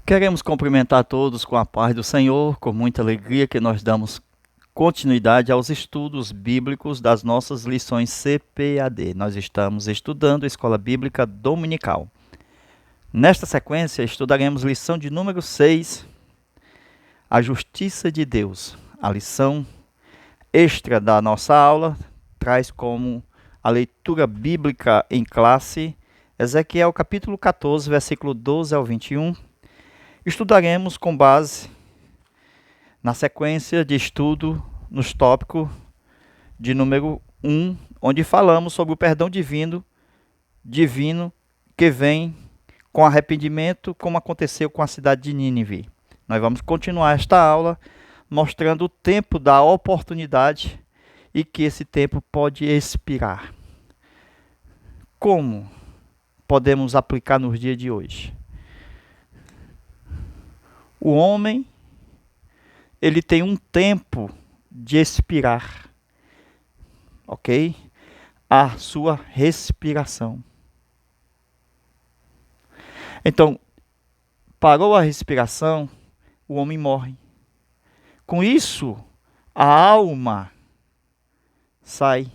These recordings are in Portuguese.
Queremos cumprimentar todos com a paz do Senhor, com muita alegria que nós damos continuidade aos estudos bíblicos das nossas lições CPAD. Nós estamos estudando a Escola Bíblica Dominical. Nesta sequência, estudaremos lição de número 6, a Justiça de Deus. A lição extra da nossa aula traz como a leitura bíblica em classe Ezequiel capítulo 14, versículo 12 ao 21. Estudaremos com base na sequência de estudo nos tópicos de número 1, onde falamos sobre o perdão divino que vem com arrependimento, como aconteceu com a cidade de Nínive. Nós vamos continuar esta aula mostrando o tempo da oportunidade e que esse tempo pode expirar. Como podemos aplicar nos dias de hoje? O homem, ele tem um tempo de expirar, ok? A sua respiração. Então, parou a respiração, o homem morre. Com isso, a alma sai,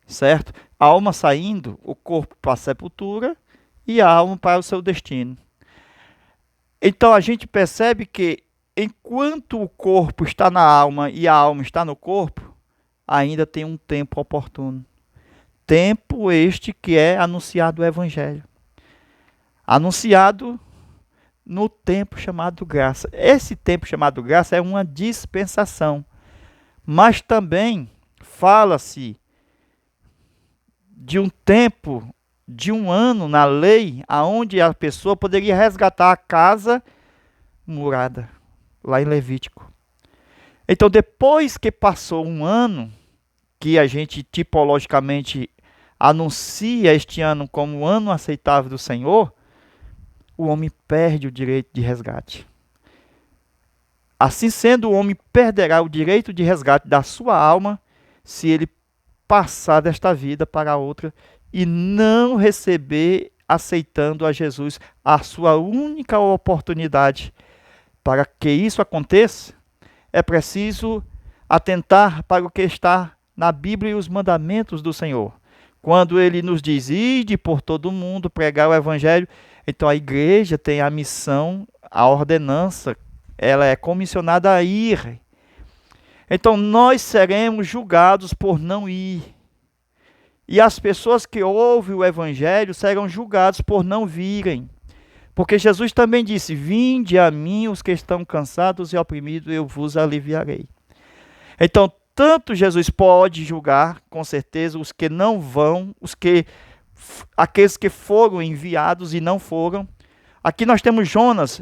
certo? A alma saindo, o corpo para a sepultura e a alma para o seu destino. Então a gente percebe que enquanto o corpo está na alma e a alma está no corpo, ainda tem um tempo oportuno. Tempo este que é anunciado o Evangelho. Anunciado no tempo chamado graça. Esse tempo chamado graça é uma dispensação. Mas também fala-se de um tempo, de um ano na lei, aonde a pessoa poderia resgatar a casa murada, lá em Levítico. Então, depois que passou um ano, que a gente tipologicamente anuncia este ano como o ano aceitável do Senhor, o homem perde o direito de resgate. Assim sendo, o homem perderá o direito de resgate da sua alma se ele passar desta vida para outra e não receber, aceitando a Jesus, a sua única oportunidade. Para que isso aconteça, é preciso atentar para o que está na Bíblia e os mandamentos do Senhor. Quando ele nos diz, ide por todo o mundo, pregar o Evangelho, então a igreja tem a missão, a ordenança, ela é comissionada a ir. Então nós seremos julgados por não ir. E as pessoas que ouvem o Evangelho serão julgados por não virem. Porque Jesus também disse, vinde a mim os que estão cansados e oprimidos, eu vos aliviarei. Então, tanto Jesus pode julgar, com certeza, os que não vão, aqueles que foram enviados e não foram. Aqui nós temos Jonas.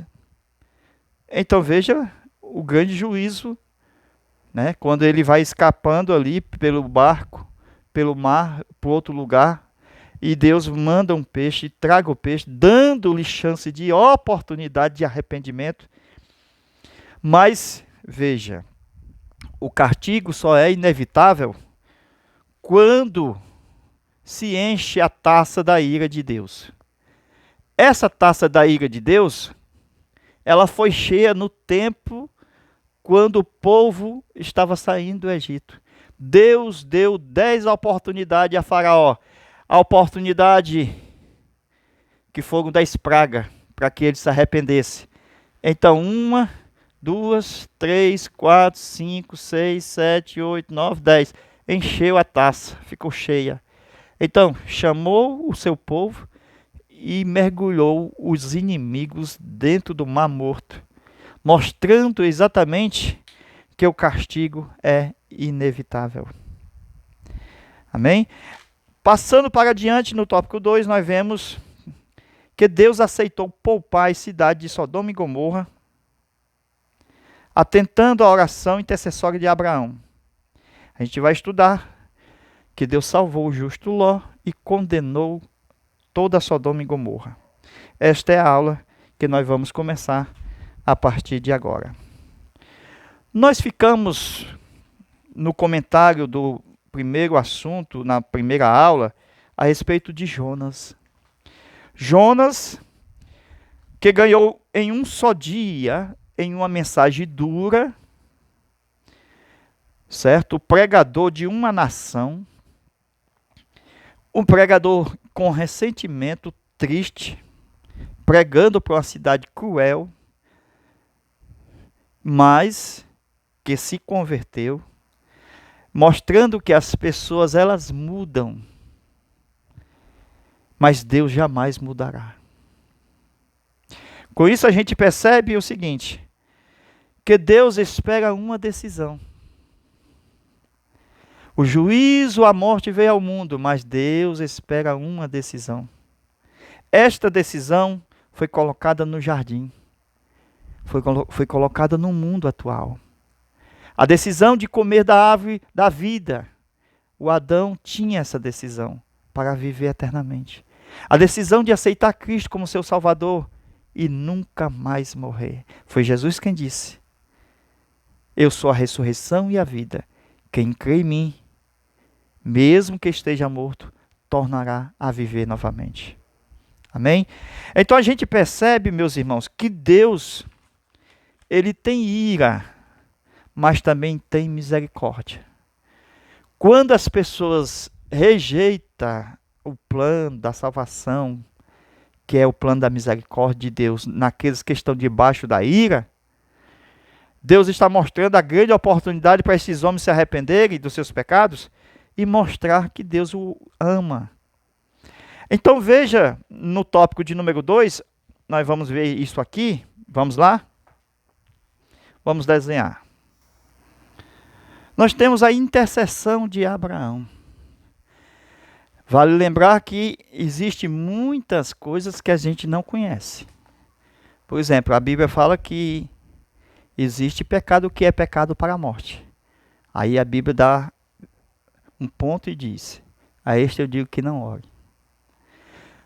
Então veja o grande juízo, né? Quando ele vai escapando ali pelo barco, pelo mar, para outro lugar, e Deus manda um peixe, traga o peixe, dando-lhe chance de oportunidade de arrependimento. Mas, veja, o castigo só é inevitável quando se enche a taça da ira de Deus. Essa taça da ira de Deus, ela foi cheia no tempo quando o povo estava saindo do Egito. Deus deu 10 oportunidades a Faraó. A oportunidade que foram 10 pragas para que ele se arrependesse. Então, 1, 2, 3, 4, 5, 6, 7, 8, 9, 10. Encheu a taça, ficou cheia. Então, chamou o seu povo e mergulhou os inimigos dentro do Mar Morto, mostrando exatamente que o castigo é inevitável. Amém? Passando para adiante no tópico 2, nós vemos que Deus aceitou poupar a cidade de Sodoma e Gomorra, atentando à oração intercessória de Abraão. A gente vai estudar que Deus salvou o justo Ló e condenou toda a Sodoma e Gomorra. Esta é a aula que nós vamos começar a partir de agora. Nós ficamos no comentário do primeiro assunto, na primeira aula, a respeito de Jonas. Jonas, que ganhou em um só dia, em uma mensagem dura, certo? O pregador de uma nação, um pregador com ressentimento, triste, pregando para uma cidade cruel, mas que se converteu, mostrando que as pessoas elas mudam, mas Deus jamais mudará. Com isso a gente percebe o seguinte, que Deus espera uma decisão. O juízo, a morte veio ao mundo, mas Deus espera uma decisão. Esta decisão foi colocada no jardim, foi colocada no mundo atual. A decisão de comer da árvore da vida. O Adão tinha essa decisão para viver eternamente. A decisão de aceitar Cristo como seu Salvador e nunca mais morrer. Foi Jesus quem disse: eu sou a ressurreição e a vida. Quem crê em mim, mesmo que esteja morto, tornará a viver novamente. Amém? Então a gente percebe, meus irmãos, que Deus, ele tem ira, mas também tem misericórdia. Quando as pessoas rejeitam o plano da salvação, que é o plano da misericórdia de Deus, naqueles que estão debaixo da ira, Deus está mostrando a grande oportunidade para esses homens se arrependerem dos seus pecados e mostrar que Deus o ama. Então veja, no tópico de número 2, nós vamos ver isso aqui. Vamos lá? Vamos desenhar. Nós temos a intercessão de Abraão. Vale lembrar que existem muitas coisas que a gente não conhece. Por exemplo, a Bíblia fala que existe pecado que é pecado para a morte. Aí a Bíblia dá um ponto e diz: a este eu digo que não ore.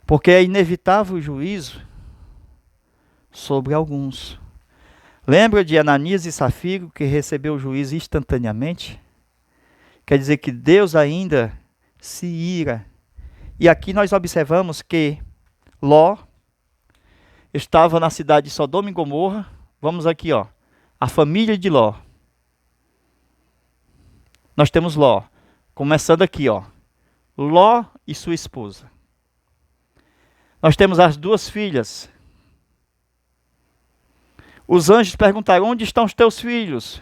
Porque é inevitável o juízo sobre alguns. Lembra de Ananias e Safira que recebeu o juízo instantaneamente? Quer dizer que Deus ainda se ira. E aqui nós observamos que Ló estava na cidade de Sodoma e Gomorra. Vamos aqui, ó. A família de Ló. Nós temos Ló. Começando aqui, ó. Ló e sua esposa. Nós temos as duas filhas. Os anjos perguntaram: onde estão os teus filhos?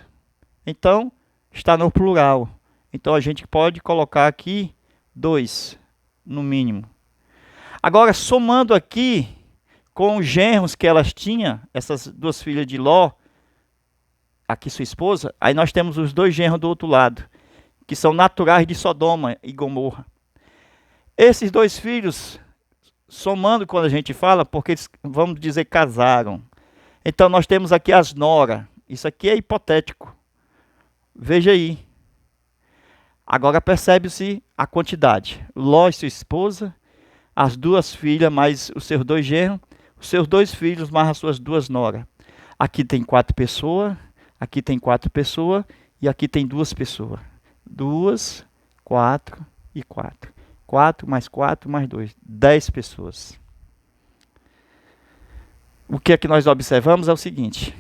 Então, está no plural. Então a gente pode colocar aqui 2, no mínimo. Agora, somando aqui com os genros que elas tinham, essas duas filhas de Ló, aqui sua esposa, aí nós temos os 2 genros do outro lado, que são naturais de Sodoma e Gomorra. Esses 2 filhos, somando quando a gente fala, porque eles, vamos dizer, casaram. Então nós temos aqui as nora. Isso aqui é hipotético. Veja aí. Agora percebe-se a quantidade. Ló e sua esposa, as 2 filhas mais os seus 2 genros, os seus 2 filhos mais as suas 2 noras. Aqui tem 4 pessoas, aqui tem 4 pessoas e aqui tem 2 pessoas. 2, 4 e 4. 4 mais 4 mais 2. 10 pessoas. O que é que nós observamos é o seguinte.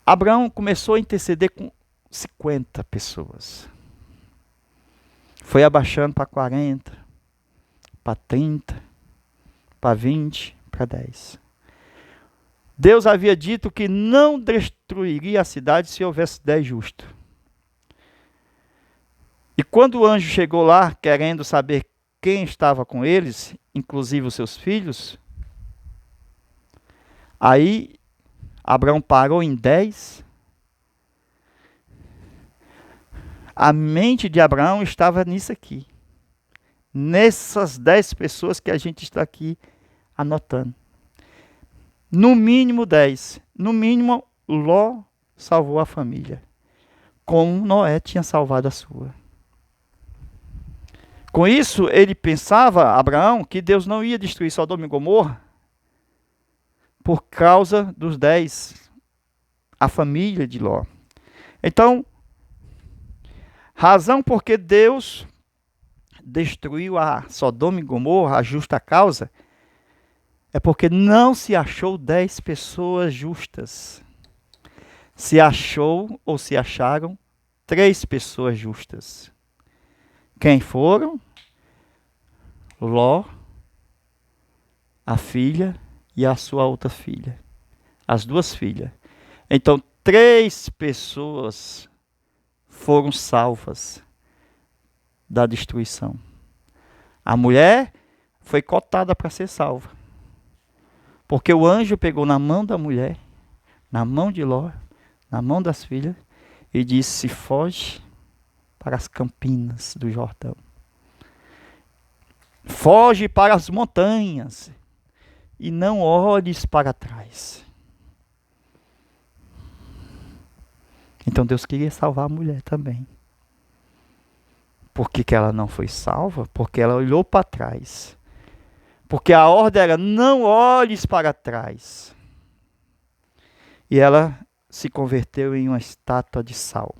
Abraão começou a interceder com 50 pessoas. Foi abaixando para 40, para 30, para 20, para 10. Deus havia dito que não destruiria a cidade se houvesse 10 justos. E quando o anjo chegou lá, querendo saber quem estava com eles, inclusive os seus filhos, aí Abraão parou em 10. A mente de Abraão estava nisso aqui. Nessas 10 pessoas que a gente está aqui anotando. No mínimo 10. No mínimo, Ló salvou a família, como Noé tinha salvado a sua. Com isso, ele pensava, Abraão, que Deus não ia destruir Sodoma e Gomorra por causa dos 10, a família de Ló. Então, razão porque Deus destruiu a Sodoma e Gomorra, a justa causa, é porque não se achou 10 pessoas justas. Se achou ou se acharam 3 pessoas justas. Quem foram? Ló, a filha e a sua outra filha. As 2 filhas. Então, 3 pessoas foram salvas da destruição. A mulher foi cotada para ser salva. Porque o anjo pegou na mão da mulher, na mão de Ló, na mão das filhas, e disse: foge para as campinas do Jordão. Foge para as montanhas e não olhes para trás. Então Deus queria salvar a mulher também. Por que ela não foi salva? Porque ela olhou para trás. Porque a ordem era: não olhes para trás. E ela se converteu em uma estátua de sal.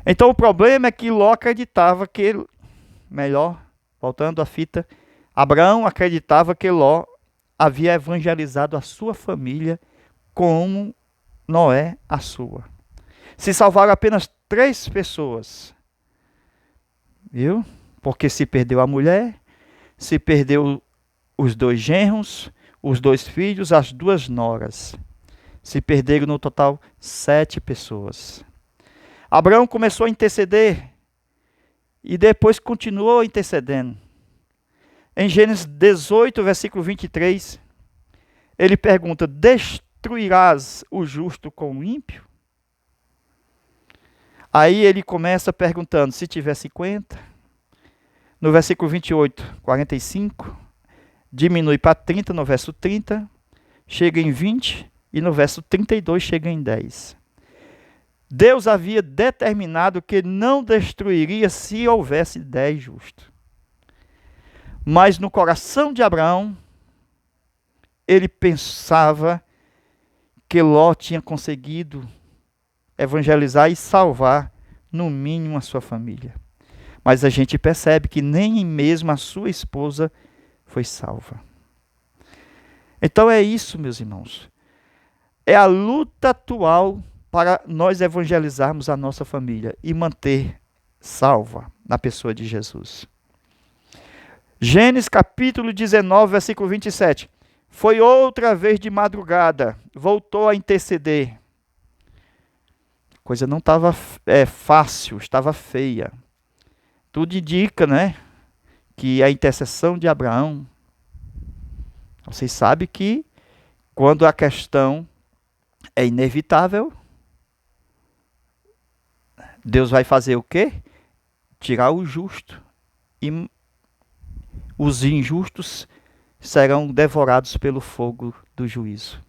Então o problema é que Ló acreditava que, voltando à fita, Abraão acreditava que Ló havia evangelizado a sua família como Noé a sua. Se salvaram apenas 3 pessoas. Viu? Porque se perdeu a mulher, se perdeu os 2 genros, os 2 filhos, as 2 noras. Se perderam no total 7 pessoas. Abraão começou a interceder e depois continuou intercedendo. Em Gênesis 18, versículo 23, ele pergunta: destruirás o justo com o ímpio? Aí ele começa perguntando se tiver 50. No versículo 28, 45. Diminui para 30 no verso 30. Chega em 20. E no verso 32 chega em 10. Deus havia determinado que não destruiria se houvesse 10 justos. Mas no coração de Abraão, ele pensava que Ló tinha conseguido evangelizar e salvar, no mínimo, a sua família. Mas a gente percebe que nem mesmo a sua esposa foi salva. Então é isso, meus irmãos. É a luta atual para nós evangelizarmos a nossa família e manter salva na pessoa de Jesus. Gênesis capítulo 19, versículo 27. Foi outra vez de madrugada, voltou a interceder. A coisa não estava fácil, estava feia. Tudo indica, né, que a intercessão de Abraão, vocês sabem que quando a questão é inevitável, Deus vai fazer o quê? Tirar o justo. E os injustos serão devorados pelo fogo do juízo.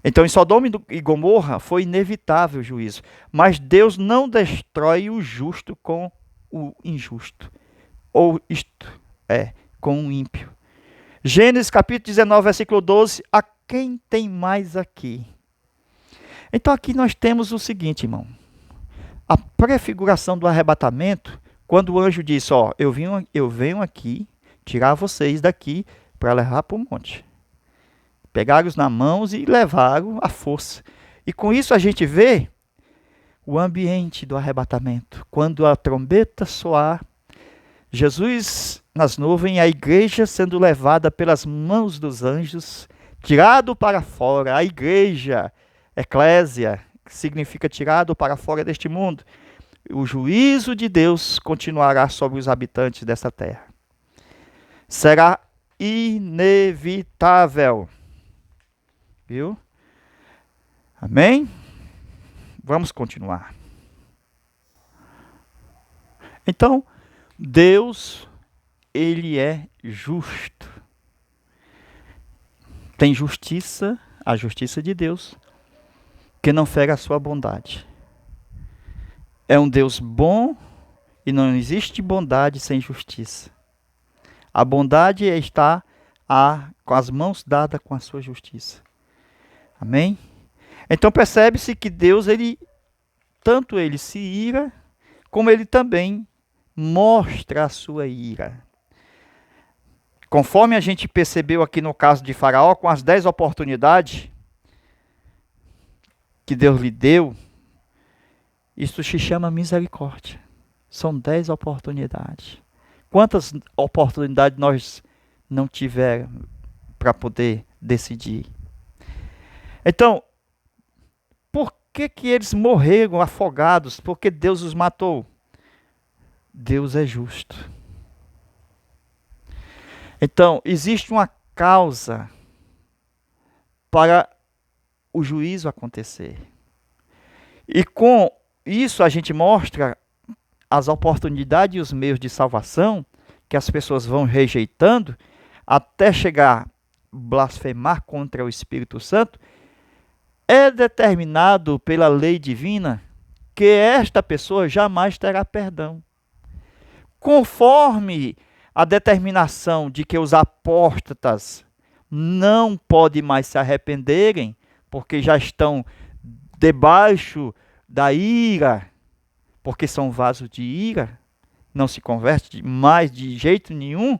Então, em Sodoma e Gomorra foi inevitável o juízo. Mas Deus não destrói o justo com o injusto. Ou com o ímpio. Gênesis capítulo 19, versículo 12. A quem tem mais aqui? Então aqui nós temos o seguinte, irmão. A prefiguração do arrebatamento, quando o anjo disse: eu venho aqui tirar vocês daqui para levar para o monte. Pegaram-os na mãos e levaram à força. E com isso a gente vê o ambiente do arrebatamento. Quando a trombeta soar, Jesus nas nuvens, a igreja sendo levada pelas mãos dos anjos, tirado para fora, a igreja, eclésia, que significa tirado para fora deste mundo. O juízo de Deus continuará sobre os habitantes dessa terra. Será inevitável. Viu? Amém? Vamos continuar. Então, Deus, ele é justo. Tem justiça, a justiça de Deus, que não fere a sua bondade. É um Deus bom e não existe bondade sem justiça. A bondade está com as mãos dadas com a sua justiça. Amém? Então percebe-se que Deus, tanto ele se ira, como ele também mostra a sua ira. Conforme a gente percebeu aqui no caso de Faraó, com as 10 oportunidades que Deus lhe deu, isso se chama misericórdia. São 10 oportunidades. Quantas oportunidades nós não tivemos para poder decidir? Então, por que eles morreram afogados? Porque Deus os matou. Deus é justo. Então, existe uma causa para o juízo acontecer. E com isso a gente mostra as oportunidades e os meios de salvação que as pessoas vão rejeitando até chegar a blasfemar contra o Espírito Santo. É determinado pela lei divina que esta pessoa jamais terá perdão. Conforme a determinação de que os apóstatas não podem mais se arrependerem, porque já estão debaixo da ira, porque são vasos de ira, não se converte mais de jeito nenhum,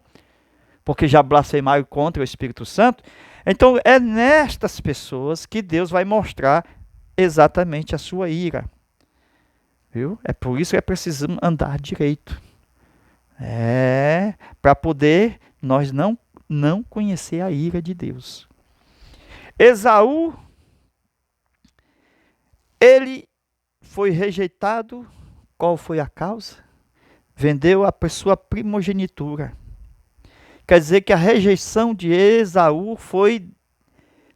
porque já blasfemaram contra o Espírito Santo. Então é nestas pessoas que Deus vai mostrar exatamente a sua ira. Viu? É por isso que é preciso andar direito. Para poder nós não conhecer a ira de Deus. Esaú, ele foi rejeitado. Qual foi a causa? Vendeu a sua primogenitura. Quer dizer que a rejeição de Esaú foi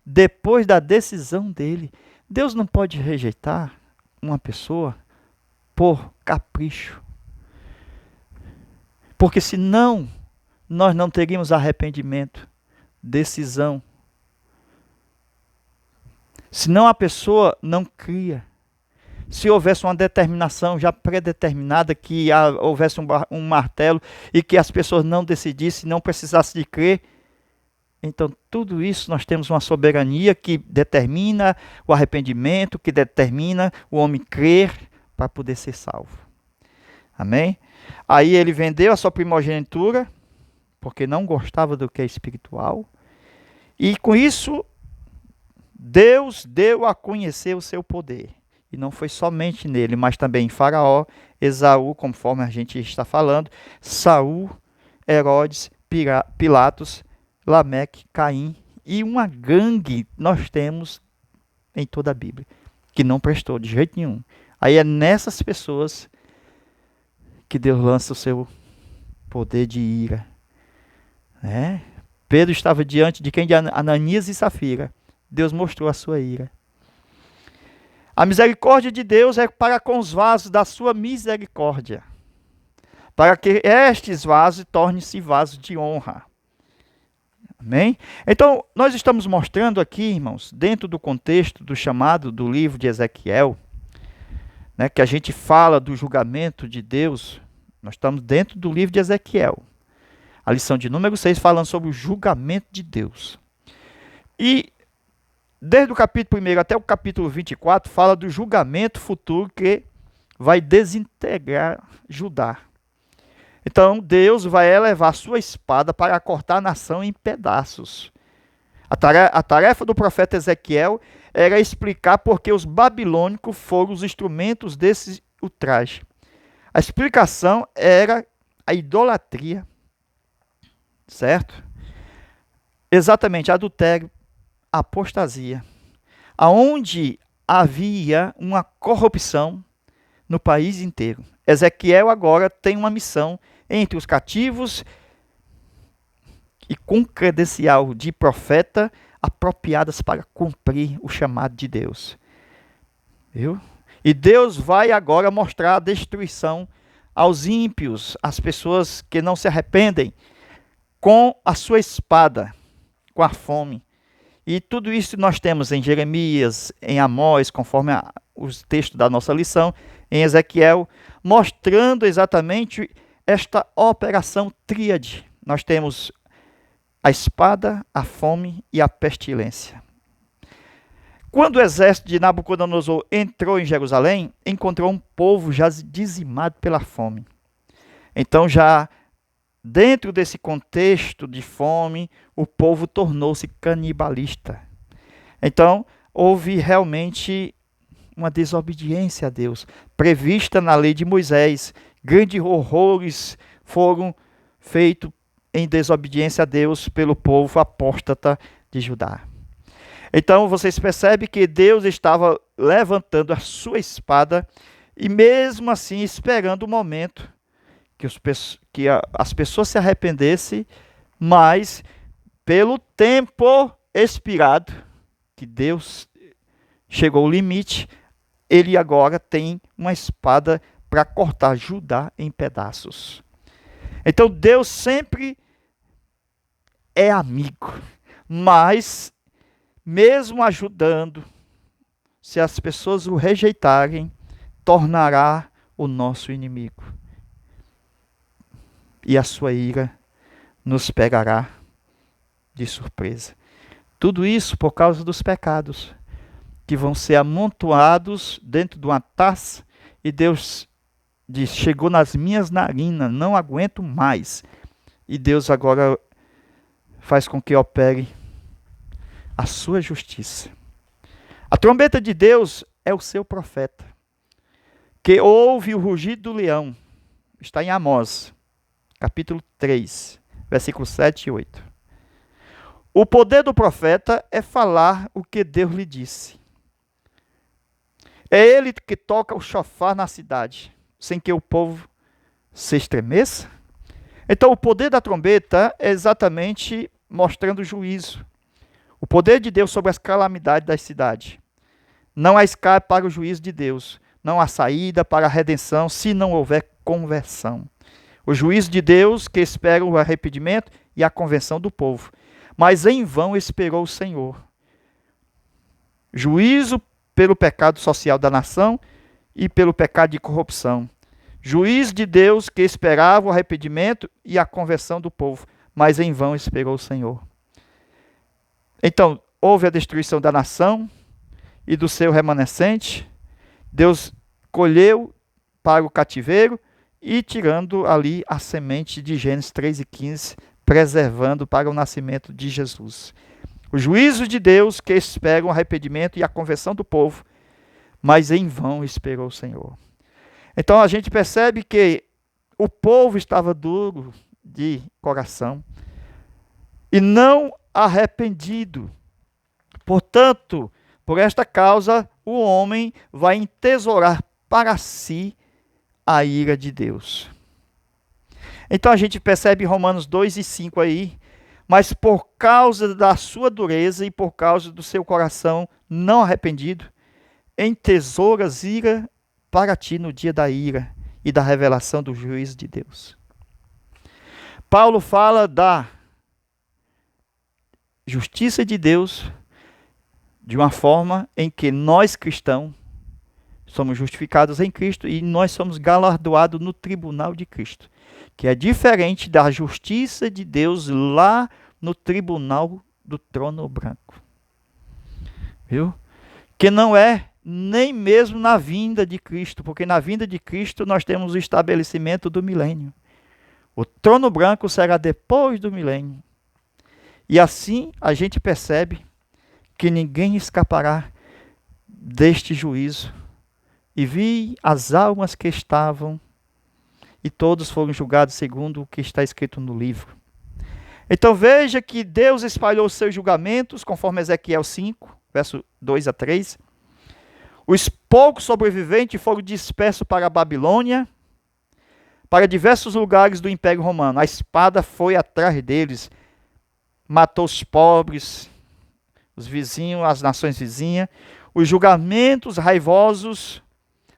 depois da decisão dele. Deus não pode rejeitar uma pessoa por capricho. Porque senão nós não teríamos arrependimento, decisão. Senão a pessoa não cria. Se houvesse uma determinação já predeterminada, que houvesse um martelo e que as pessoas não decidissem, não precisassem de crer, então tudo isso nós temos uma soberania que determina o arrependimento, que determina o homem crer para poder ser salvo. Amém? Aí ele vendeu a sua primogenitura, porque não gostava do que é espiritual, e com isso Deus deu a conhecer o seu poder. E não foi somente nele, mas também em Faraó, Esaú, conforme a gente está falando, Saul, Herodes, Pilatos, Lameque, Caim e uma gangue nós temos em toda a Bíblia, que não prestou de jeito nenhum. Aí é nessas pessoas que Deus lança o seu poder de ira. Pedro estava diante de quem? De Ananias e Safira. Deus mostrou a sua ira. A misericórdia de Deus é para com os vasos da sua misericórdia, para que estes vasos tornem-se vasos de honra. Amém? Então, nós estamos mostrando aqui, irmãos, dentro do contexto do chamado do livro de Ezequiel, que a gente fala do julgamento de Deus, nós estamos dentro do livro de Ezequiel. A lição de número 6 falando sobre o julgamento de Deus. E desde o capítulo 1 até o capítulo 24, fala do julgamento futuro que vai desintegrar Judá. Então, Deus vai elevar sua espada para cortar a nação em pedaços. A tarefa do profeta Ezequiel era explicar por que os babilônicos foram os instrumentos desse ultraje. A explicação era a idolatria, certo? Exatamente, adultério, apostasia, aonde havia uma corrupção no país inteiro. Ezequiel agora tem uma missão entre os cativos e com credencial de profeta apropriadas para cumprir o chamado de Deus. Viu? E Deus vai agora mostrar a destruição aos ímpios, às pessoas que não se arrependem, com a sua espada, com a fome. E tudo isso nós temos em Jeremias, em Amós, conforme os textos da nossa lição, em Ezequiel, mostrando exatamente esta operação tríade. Nós temos a espada, a fome e a pestilência. Quando o exército de Nabucodonosor entrou em Jerusalém, encontrou um povo já dizimado pela fome. Então, já dentro desse contexto de fome, o povo tornou-se canibalista. Então, houve realmente uma desobediência a Deus, prevista na lei de Moisés. Grandes horrores foram feitos em desobediência a Deus pelo povo apóstata de Judá. Então, vocês percebem que Deus estava levantando a sua espada e mesmo assim esperando o momento que as pessoas se arrependessem, mas pelo tempo expirado, que Deus chegou ao limite, ele agora tem uma espada para cortar Judá em pedaços. Então Deus sempre é amigo, mas mesmo ajudando, se as pessoas o rejeitarem, tornará o nosso inimigo. E a sua ira nos pegará de surpresa. Tudo isso por causa dos pecados, que vão ser amontoados dentro de uma taça, e Deus diz, chegou nas minhas narinas, não aguento mais. E Deus agora faz com que opere a sua justiça. A trombeta de Deus é o seu profeta, que ouve o rugido do leão. Está em Amós, capítulo 3, versículos 7 e 8. O poder do profeta é falar o que Deus lhe disse. É ele que toca o chofar na cidade, sem que o povo se estremeça. Então, o poder da trombeta é exatamente mostrando o juízo. O poder de Deus sobre as calamidades da cidade. Não há escape para o juízo de Deus. Não há saída para a redenção se não houver conversão. O juízo de Deus que espera o arrependimento e a conversão do povo. Mas em vão esperou o Senhor. Juízo pelo pecado social da nação e pelo pecado de corrupção. Juízo de Deus que esperava o arrependimento e a conversão do povo. Mas em vão esperou o Senhor. Então, houve a destruição da nação e do seu remanescente. Deus colheu para o cativeiro e tirando ali a semente de Gênesis 3:15, preservando para o nascimento de Jesus. O juízo de Deus que espera o arrependimento e a conversão do povo, mas em vão esperou o Senhor. Então a gente percebe que o povo estava duro de coração e não arrependido. Portanto, por esta causa, o homem vai entesourar para si a ira de Deus. Então a gente percebe em Romanos 2:5 aí, mas por causa da sua dureza e por causa do seu coração não arrependido, entesouras ira para ti no dia da ira e da revelação do juízo de Deus. Paulo fala da justiça de Deus de uma forma em que nós cristãos somos justificados em Cristo e nós somos galardoados no tribunal de Cristo, que é diferente da justiça de Deus lá no tribunal do trono branco. Viu? Que não é nem mesmo na vinda de Cristo, porque na vinda de Cristo nós temos o estabelecimento do milênio. O trono branco será depois do milênio. E assim a gente percebe que ninguém escapará deste juízo. E vi as almas que estavam, e todos foram julgados segundo o que está escrito no livro. Então veja que Deus espalhou os seus julgamentos, conforme Ezequiel 5, verso 2 a 3. Os poucos sobreviventes foram dispersos para a Babilônia, para diversos lugares do Império Romano. A espada foi atrás deles, matou os pobres, os vizinhos, as nações vizinhas. Os julgamentos raivosos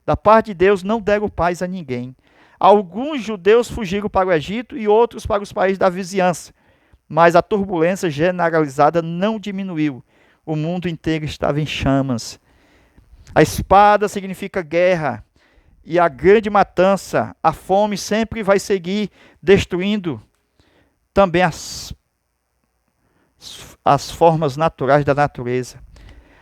da parte de Deus não deram paz a ninguém. Alguns judeus fugiram para o Egito e outros para os países da vizinhança. Mas a turbulência generalizada não diminuiu. O mundo inteiro estava em chamas. A espada significa guerra e a grande matança. A fome sempre vai seguir destruindo também as formas naturais da natureza.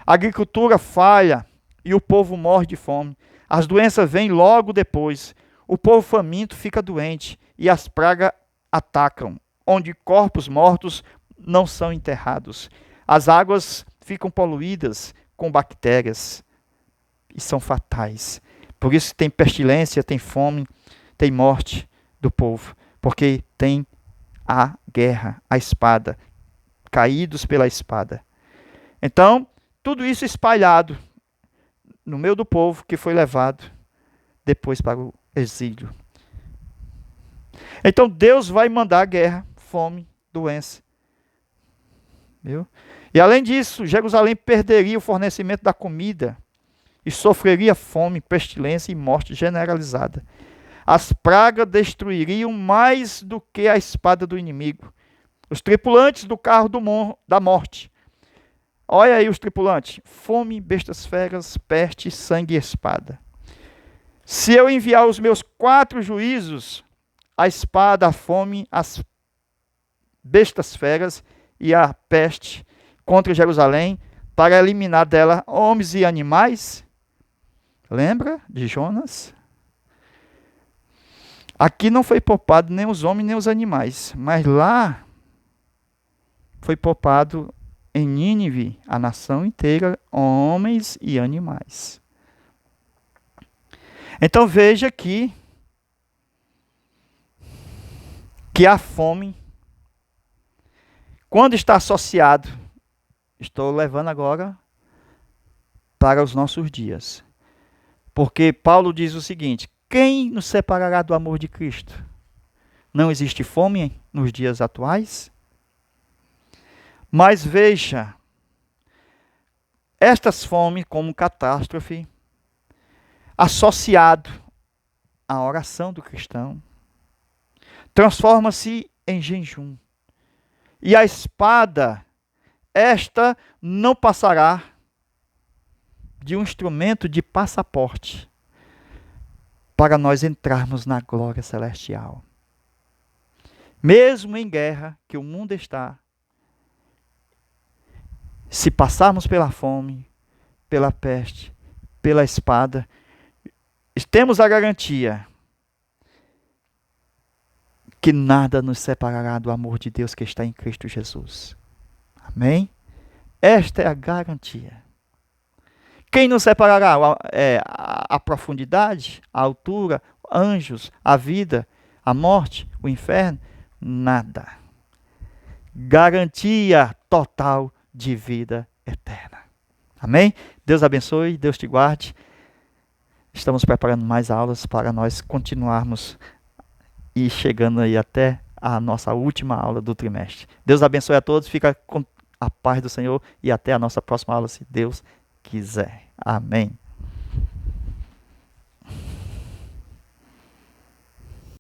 A agricultura falha e o povo morre de fome. As doenças vêm logo depois. O povo faminto fica doente e as pragas atacam, onde corpos mortos não são enterrados. As águas ficam poluídas com bactérias e são fatais. Por isso tem pestilência, tem fome, tem morte do povo, porque tem a guerra, a espada, caídos pela espada. Então, tudo isso espalhado no meio do povo que foi levado depois para o exílio. Então Deus vai mandar guerra, fome, doença. Viu? E além disso, Jerusalém perderia o fornecimento da comida e sofreria fome, pestilência e morte generalizada. As pragas destruiriam mais do que a espada do inimigo. Os tripulantes do carro da morte. Olha aí os tripulantes. Fome, bestas feras, peste, sangue e espada. Se eu enviar os meus 4 juízos, a espada, a fome, as bestas feras e a peste contra Jerusalém, para eliminar dela homens e animais. Lembra de Jonas? Aqui não foi poupado nem os homens nem os animais, mas lá foi poupado em Nínive a nação inteira, homens e animais. Então veja aqui que a fome, quando está associado, estou levando agora para os nossos dias. Porque Paulo diz o seguinte: quem nos separará do amor de Cristo? Não existe fome nos dias atuais? Mas veja, estas fomes como catástrofe, associado à oração do cristão, transforma-se em jejum. E a espada, esta não passará de um instrumento de passaporte para nós entrarmos na glória celestial. Mesmo em guerra que o mundo está, se passarmos pela fome, pela peste, pela espada, temos a garantia que nada nos separará do amor de Deus que está em Cristo Jesus. Amém? Esta é a garantia. Quem nos separará? A profundidade, a altura, anjos, a vida, a morte, o inferno? Nada. Garantia total de vida eterna. Amém? Deus abençoe, Deus te guarde. Estamos preparando mais aulas para nós continuarmos e chegando aí até a nossa última aula do trimestre. Deus abençoe a todos, fica com a paz do Senhor e até a nossa próxima aula, se Deus quiser. Amém.